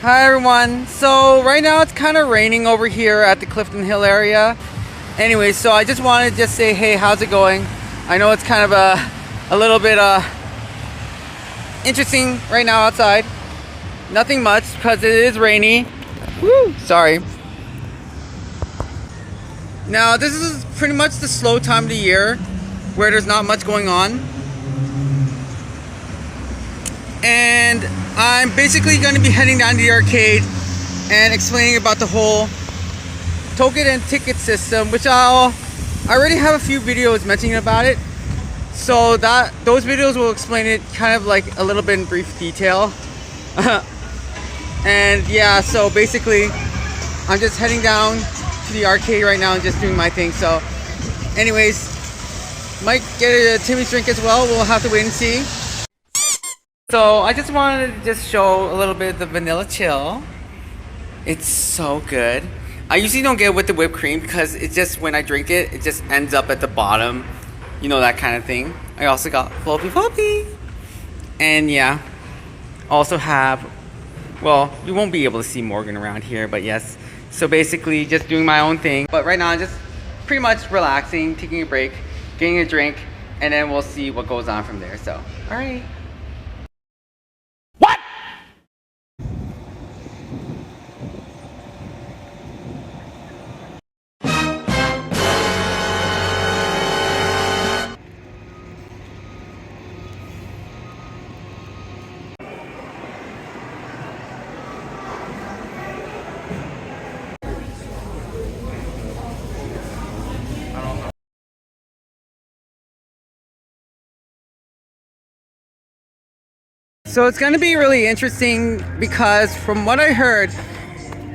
Hi everyone. So right now it's kind of raining over here at the Clifton Hill area. Anyway, so I just wanted to just say, hey, how's it going? I know it's kind of a little bit interesting right now outside. Nothing much because it is rainy. Woo! Sorry. Now this is pretty much the slow time of the year where there's not much going on. And I'm basically going to be heading down to the arcade and explaining about the whole token and ticket system, which I already have a few videos mentioning about it. So those videos will explain it kind of like a little bit in brief detail. And yeah, so basically I'm just heading down to the arcade right now and just doing my thing. So anyways, might get a Timmy's drink as well. We'll have to wait and see. So I just wanted to just show a little bit of the vanilla chill. It's so good. I usually don't get it with the whipped cream because it just, when I drink it, it just ends up at the bottom. You know, that kind of thing. I also got Floppy. And yeah, also have, well, you won't be able to see Morgan around here, but yes. So basically just doing my own thing. But right now I'm just pretty much relaxing, taking a break, getting a drink, and then we'll see what goes on from there. So, all right. So it's going to be really interesting because from what I heard,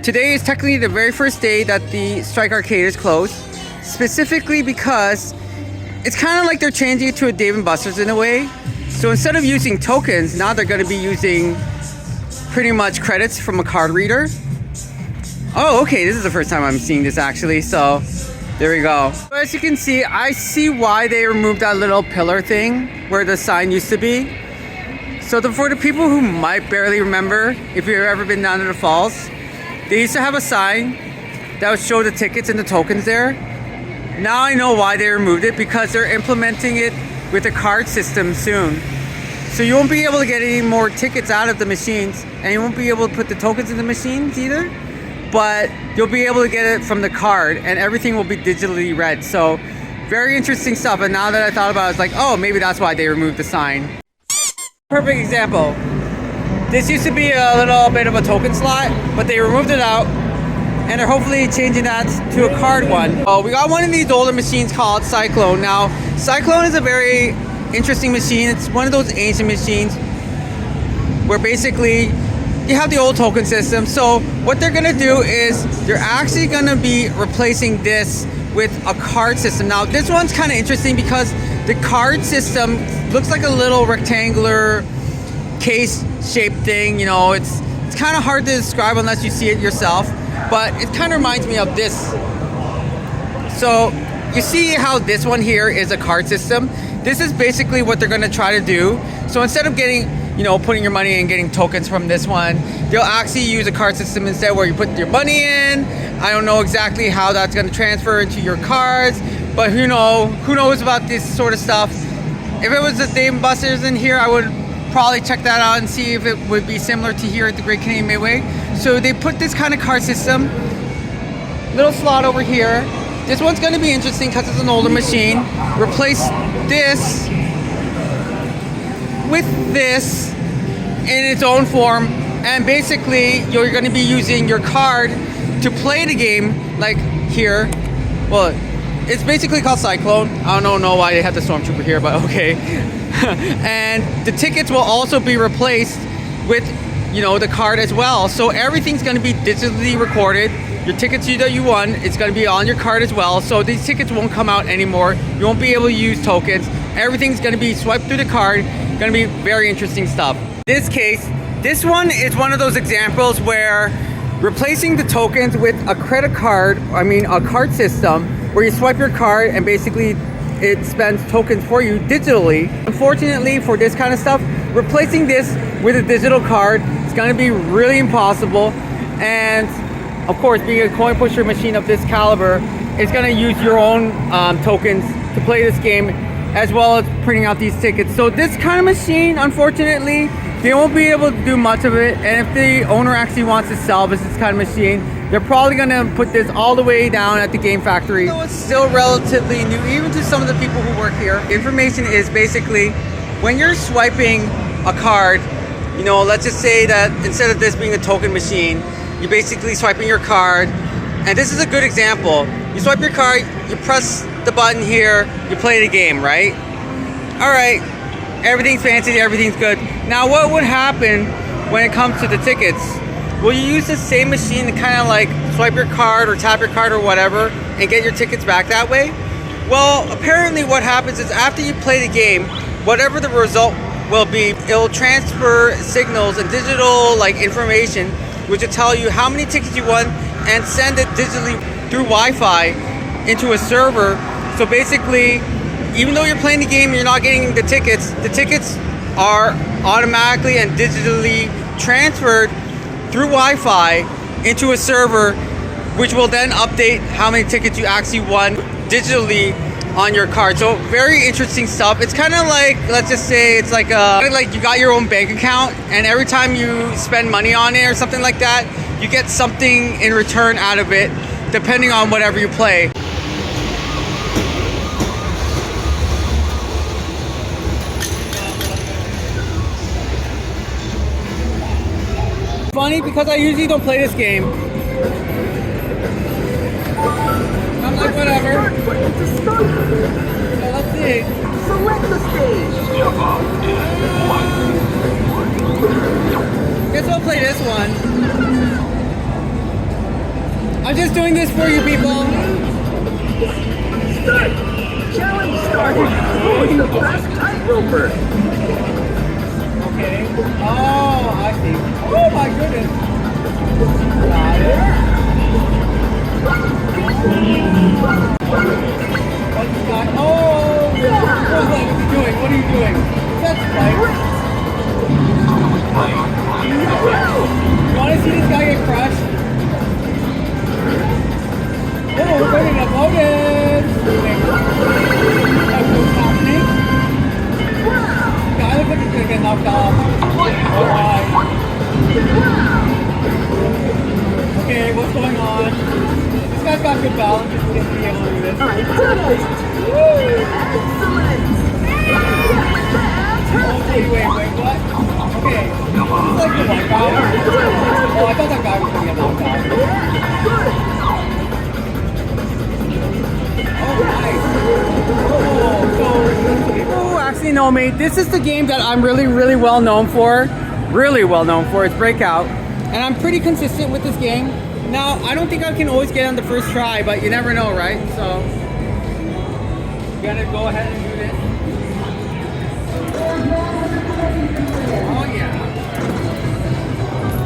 today is technically the very first day that the Strike Arcade is closed. Specifically because it's kind of like they're changing it to a Dave & Buster's in a way. So instead of using tokens, now they're going to be using pretty much credits from a card reader. Oh, okay, this is the first time I'm seeing this actually, so there we go. So as you can see, I see why they removed that little pillar thing where the sign used to be. So for the people who might barely remember, if you've ever been down to the falls, they used to have a sign that would show the tickets and the tokens there. Now I know why they removed it, because they're implementing it with a card system soon. So you won't be able to get any more tickets out of the machines, and you won't be able to put the tokens in the machines either, but you'll be able to get it from the card, and everything will be digitally read. So very interesting stuff. And now that I thought about it, I was like, oh, maybe that's why they removed the sign. Perfect example. This used to be a little bit of a token slot, but they removed it out, and they're hopefully changing that to a card one. Oh, we got one of these older machines called Cyclone. Now, Cyclone is a very interesting machine. It's one of those ancient machines where basically you have the old token system. So what they're gonna do is they're actually gonna be replacing this with a card system. Now, this one's kind of interesting because the card system looks like a little rectangular case-shaped thing. You know, it's kind of hard to describe unless you see it yourself, but it kind of reminds me of this. So you see how this one here is a card system? This is basically what they're going to try to do. So instead of getting, you know, putting your money in and getting tokens from this one, they'll actually use a card system instead, where you put your money in. I don't know exactly how that's going to transfer into your cards, but who knows about this sort of stuff. If it was a Dave & Buster's in here, I would probably check that out and see if it would be similar to here at the Great Canadian Midway. So they put this kind of card system, little slot over here. This one's going to be interesting because it's an older machine. Replace this with this in its own form, and basically you're going to be using your card to play the game, like here. Well, it's basically called Cyclone. I don't know why they have the Stormtrooper here, but okay. And the tickets will also be replaced with, you know, the card as well. So everything's going to be digitally recorded. Your tickets that you won, it's going to be on your card as well. So these tickets won't come out anymore. You won't be able to use tokens. Everything's going to be swiped through the card. Going to be very interesting stuff. In this case, this one is one of those examples where replacing the tokens with a credit card, a card system, where you swipe your card and basically it spends tokens for you digitally. Unfortunately for this kind of stuff, replacing this with a digital card it's going to be really impossible. And of course, being a coin pusher machine of this caliber, it's going to use your own tokens to play this game, as well as printing out these tickets. So this kind of machine, unfortunately, they won't be able to do much of it. And if the owner actually wants to salvage this kind of machine, they're probably gonna put this all the way down at the game factory. So it's still relatively new, even to some of the people who work here. Information is basically, when you're swiping a card, you know, let's just say that instead of this being a token machine, you're basically swiping your card. And this is a good example. You swipe your card, you press the button here, you play the game, right? All right, everything's fancy, everything's good. Now what would happen when it comes to the tickets? Will you use the same machine to kind of like swipe your card or tap your card or whatever and get your tickets back that way? Well, apparently what happens is after you play the game, whatever the result will be, it'll transfer signals and digital like information, which will tell you how many tickets you won and send it digitally through Wi-Fi into a server. So basically, even though you're playing the game and you're not getting the tickets are automatically and digitally transferred through Wi-Fi into a server, which will then update how many tickets you actually won digitally on your card. So very interesting stuff. It's kind of like, let's just say it's like you got your own bank account, and every time you spend money on it or something like that, you get something in return out of it, depending on whatever you play. Funny because I usually don't play this game. I'm like, whatever. So let's see. Select the stage. Guess I'll play this one. I'm just doing this for you people. Start. Challenge started. Who's the best tightroper? Okay. Oh, I see. Oh my goodness. Got it. What's he got? Oh! What are you doing? What are you doing? That's right. You want to see this guy get crushed? Oh, we're going to bonus! What's happening? Guy looks like he's gonna get knocked off. Alright. Okay, what's going on? This guy's got good balance. He's gonna be able to do this. Alright, finished! Excellent! Oh, wait, what? Okay. This is like the wipeout. Oh, I thought that guy was gonna get knocked off. Oh, nice. Oh, so people who actually know me, this is the game that I'm really well known for. Really well known for. It's Breakout. And I'm pretty consistent with this game. Now, I don't think I can always get on the first try, but you never know, right? So, you gotta go ahead and do this. Oh yeah.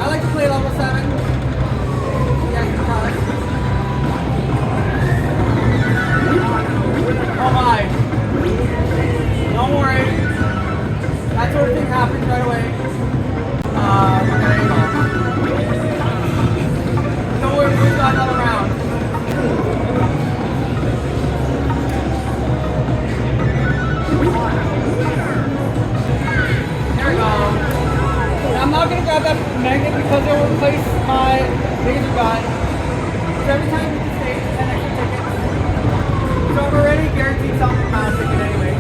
I like to play level 7. Yeah, you can tell it. Oh my. Don't worry. That sort of thing happens right away. Okay, don't worry, we've got another round. There we go. I'm not going to grab that magnet because it will replace my tickets are gone. So every time you can stage 10 extra tickets. So I'm already guaranteed something amount of ticket anyway.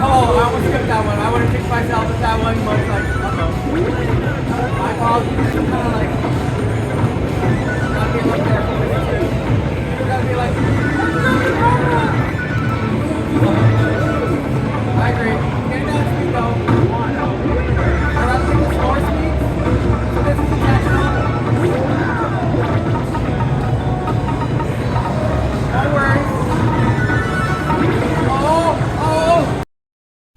Oh, I almost skipped that one. I would have kicked myself if that one was like, uh-oh. My apologies. It's kind of like, not being like careful with it too. You're going to be like, I agree. Getting down speed though. I'd rather take the slower speed. So this is intentional. Don't worry. Oh!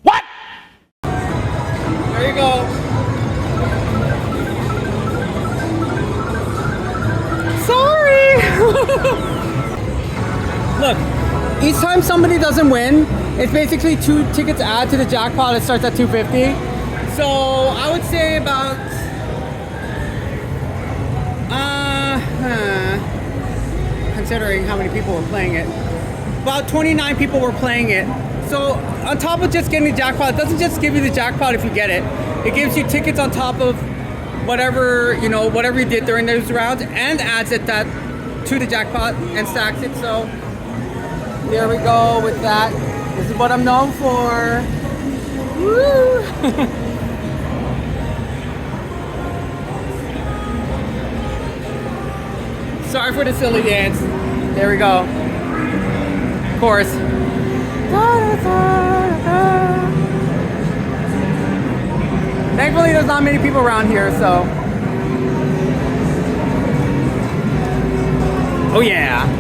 What? There you go. Sorry! Look, each time somebody doesn't win, it's basically 2 tickets add to the jackpot. It starts at $250. So I would say about considering how many people were playing it. About 29 people were playing it. So on top of just getting the jackpot, it doesn't just give you the jackpot if you get it. It gives you tickets on top of whatever, you know, whatever you did during those rounds, and adds it that to the jackpot and stacks it. So there we go with that. This is what I'm known for. Woo! Sorry for the silly dance. There we go. Of course. Thankfully, there's not many people around here, so. Oh yeah.